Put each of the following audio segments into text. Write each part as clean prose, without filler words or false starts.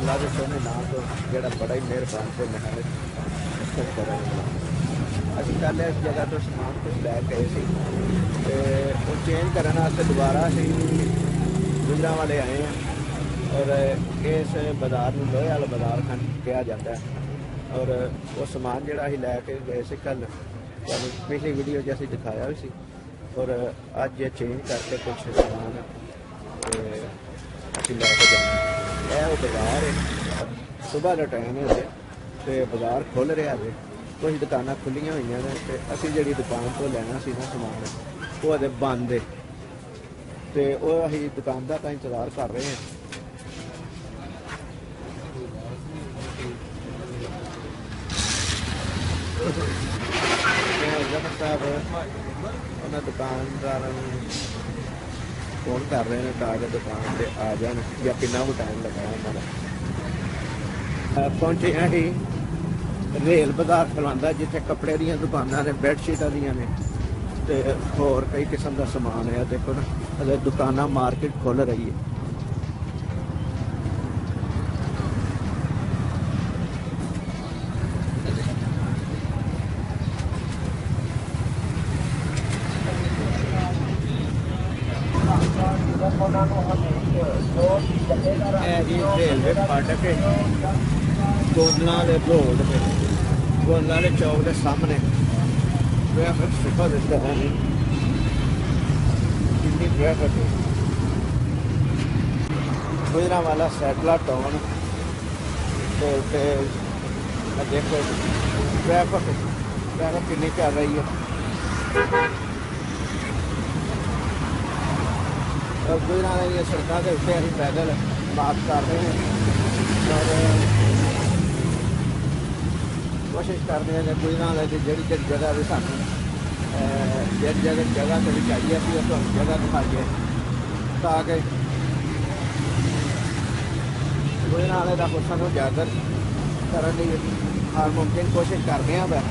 अल्लाह के सोने नाम तो जोड़ा बड़ा ही मेहरबान से मेहनत कर अभी कल इस जगह तो समान कुछ लै गए थे वो चेंज करने दोबारा अभी गुजरा वाले आए हैं और इस बाजार में लोहे वाला बाजार कहा जाता है और वो समान जोड़ा अभी लैके गए थे कल पिछली वीडियो जैसे दिखाया भी सी और अज चेंज करके कुछ समान अभी लैके जाना है। वो बाजार है सुबह का टाइम है तो बाजार खुल रहा है कुछ दुकाना खुलियां हुई ने तो असी जी दुकान तो लेना सी ना समान वो अजे बंद है तो वो अभी दुकानदार का इंतजार कर रहे हैं। जफर साहब उन्होंने दुकानदार फोन कर रहे हैं ताकि दुकान से आ जाए या कि टाइम लगा उन्होंने पहुंचे हैं ही रेल बाजार खलवांदा जिथे कपड़े दी दुकाना ने बैडशीटा दियां ने ते होर कई किस्म का समान है। देखो ना अगर दुकाना मार्केट खुल रही है जी रेलवे फाटक है गोंदला रोड पे गोंदला चौक के सामने ट्रैफिक सुबह दिखता है कितनी ट्रैफिक है। गुजरांवाला सैटला टाउन देखो ट्रैफिक कितनी चल रही है और गुजरांवाला सड़कों के उत्ते अभी पैदल बात कर रहे हैं और कोशिश करते हैं कि गुजरांवाला की जी जगह भी सानू जिस जगह से भी चाहिए अभी तो जगह दिखाइए ताकि गुजरांवाले का कुछ सानू उजागर करने की हर मुमकिन कोशिश करते हैं।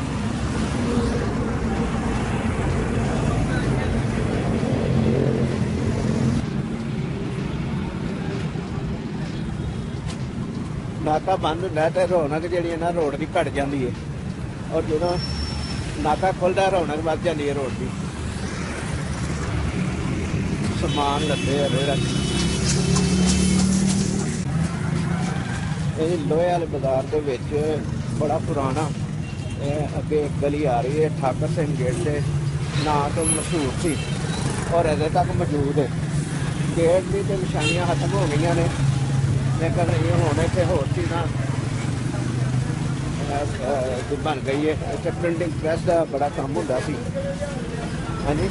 नाका बंद होंगे तो रौनक जी ना रोड की घट जाती है और जो नाका खुलता रौनक बढ़ जाती है रोड की समान लदे लोहे वाले बाजार के बड़ा पुराना अगे एक गली आ रही है ठाकर सिंह गेट से ना तो मशहूर सी और अजे तक मौजूद है। गेट की तो निशानियां खत्म हो गई ने लेकिन ये हूँ इतने होर चीज़ा बन गई है। इतने प्रिंटिंग प्रैस का बड़ा काम होंदा सी। हाँ जी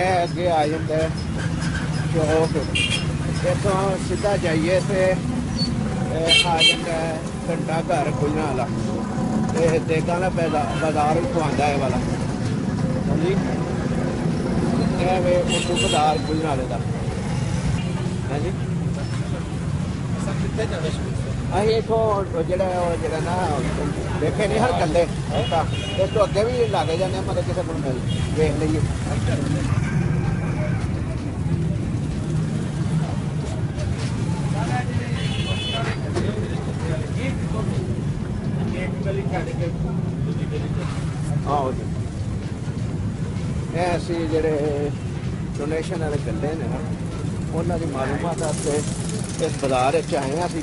अगे आ जाता है चौक इतों सीधा जाइए तो आ जाता है घंटा घर गुजरांवाला देगा ना बाजार भी खुआंदा है वाला। हाँ जी उर्दू बाजार गुजरांवाले का। हाँ जी अं इतों जोड़ा ना देखे नहीं हर कले इस तो अगे भी लागे जाने मतलब किसी को मिल देख लीए। आओ जी असी जोड़े डोनेशन वाले कले ने ना उन्होंने मालूमात वास्ते इस बाजार आए असी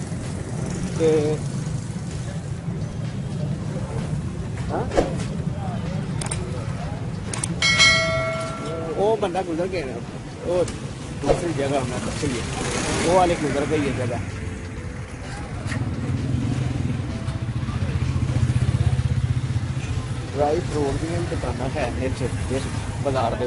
वो बंदा गुजर गए ना वो दूसरी जगह मैं दसी है वो वाले गुजर गई है जगह। ड्राई फ्रूट दी दुकाना है इस बाजार के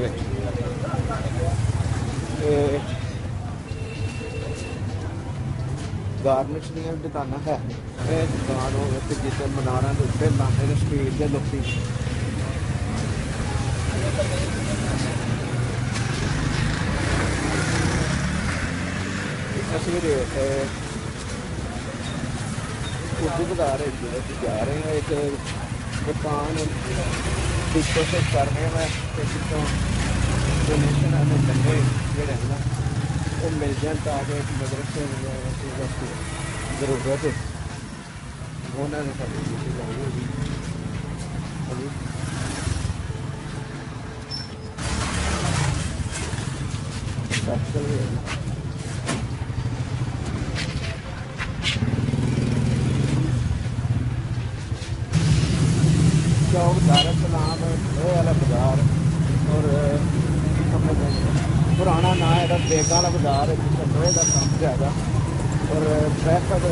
गारमेंट्स दी दुकाना है दुकान हो जिसे मनारा के उत्ते लाते हैं स्पीड के लोग ਅਸੀਂ उर्दू बाजार जा रहे हैं एक दुकान की कोशिश कर रहे हैं मैं जितों डोनेशन आने बंदे जोड़े हैं ना वो मिल जाए ताकि मदरसे ज़रूरत है उन्होंने साड़ी ड्यूटी लाई होगी अभी चल चौक दारुसलाम वाला बाजार और पुराना ना है बेगा वाला बाजार है जिसका लोहे का काम ज़्यादा और ट्रैफिक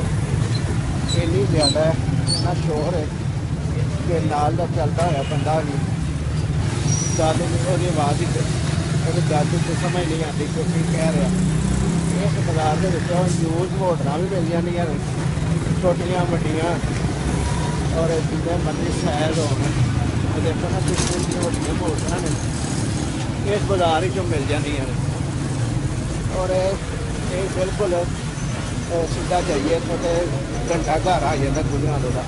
इन्नी ज़्यादा है इतना शोर है कि नाल का चलता है बंदा भी गल नहीं आवाज़ ही गल तो समझ नहीं आती क्योंकि कह रहा इस बाजार के यूज होटल भी मिल जाएंगे छोटिया वड्डियां और जिन्हें मर्जी सैर हो देखो ना पिछले वड्डियां होटल ने इस बाजार चो मिल जाए और ये बिल्कुल सीधा जाइए तो घंटा घर आ जाता गुजरात का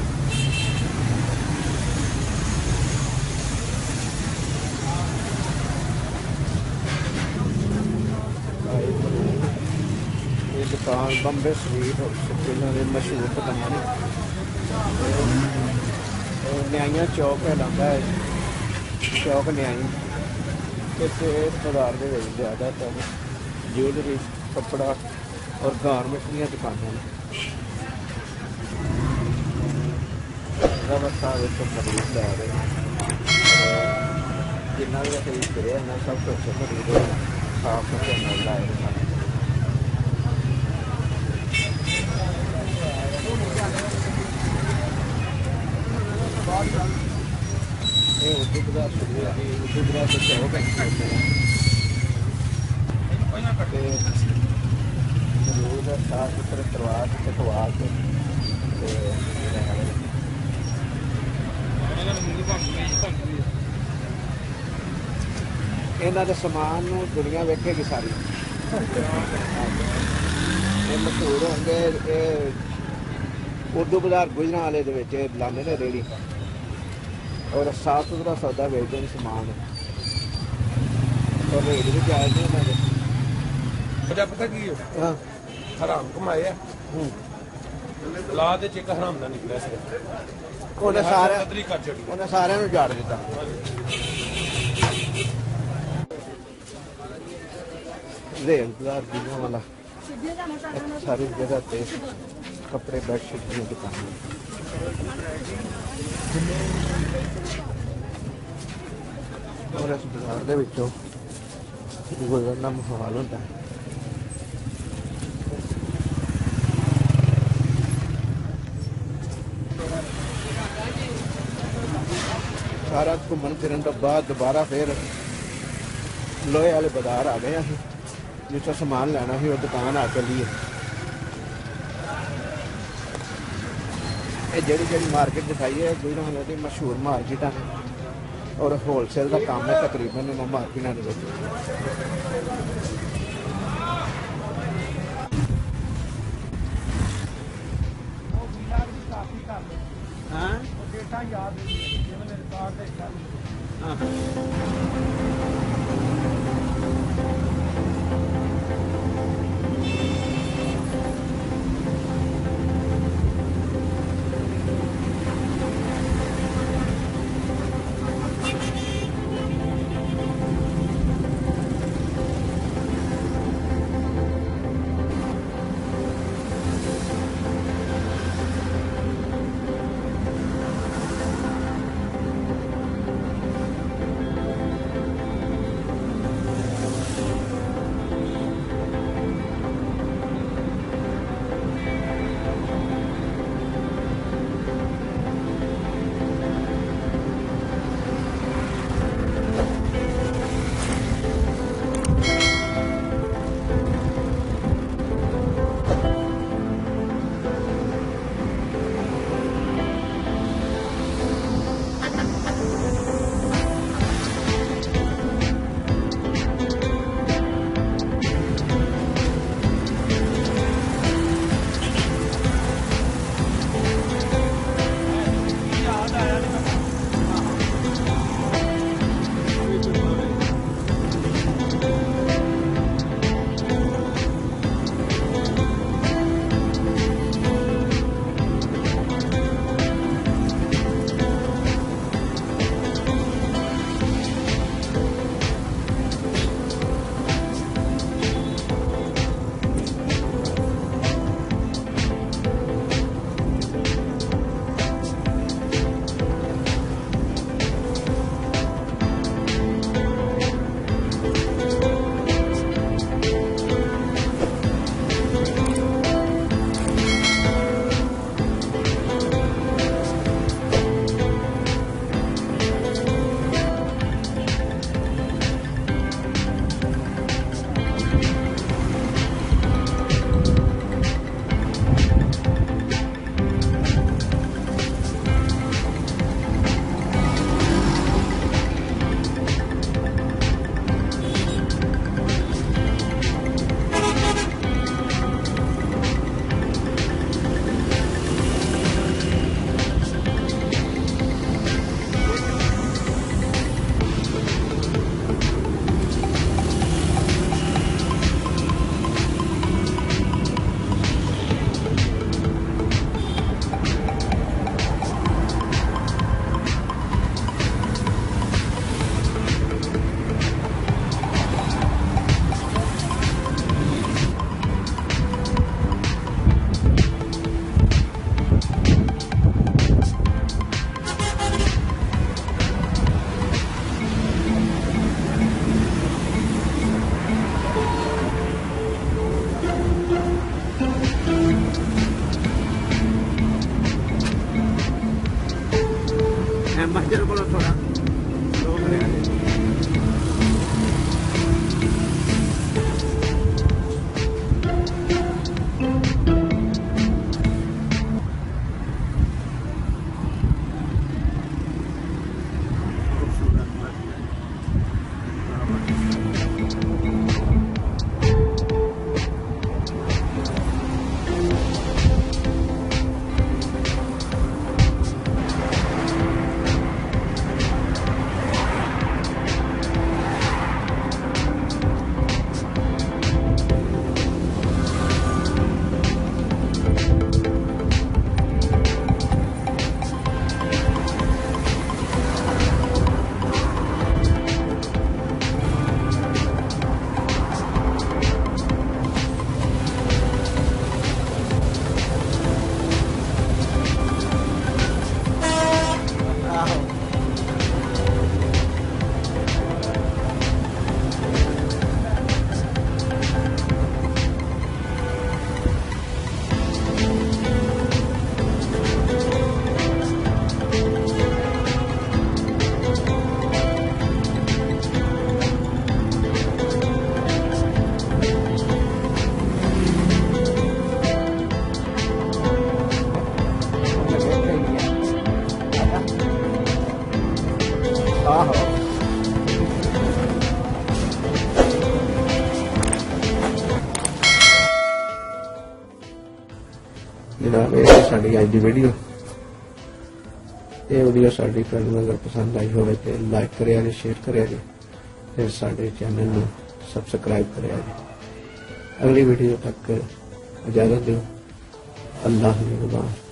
ये दुकान बम्बे स्वीट इन्होंने मशहूर दुकान न्याइयां चौक कहलाता है चौक न्याई इस बाजार के ज़्यादातर ज्वेलरी कपड़ा और गारमेंट्स दी दुकानां खरीद लै रहे जिन्ना भी खरीद करे इन्ना सब कुछ खरीद साफ सुथरे लाए रहे उर्दू बाजार शुरू है उर्दू बाजार से चौक जरूर साफ सुथरे करवा के खवा के इन्हों के समान दुनिया वेखेगी सारी मशहूर होंगे उर्दू बाजार गुजरात वाले लाने ने रेहड़ी और साफ सुथरा सौदा बेचते हैं समान और रेट भी जायज नहीं उन्होंने पता की हराम कमाए ला दे एक हराम का निकलिया उन्हें सारे जाड़ दिता रेल बाजार बीमा वाला सारी जगह पे कपड़े बेडशीट की दुकान और इस बाजार के विचों गुजरना माहौल होता है सारा घूमन फिरन तो बाद दोबारा फिर लोहे वाले बाजार आ गए अं जिसका समान लेना ही वो दुकान आ चली है जी मार्केट दिखाई है गुजरात की मशहूर मार्केट और होलसेल का काम है तकरीबन इन मार्केटों तेरे को थोड़ा लोग रहे हैं जनाब ये साड़ी अज की वीडियो ये वीडियो साड़ी फ्रेंड में अगर पसंद आई हो तो लाइक करें जी शेयर करें जी फिर साढ़े चैनल में सबसक्राइब करें जी अगली वीडियो तक इजाजत दो अल्लाह निगहबान।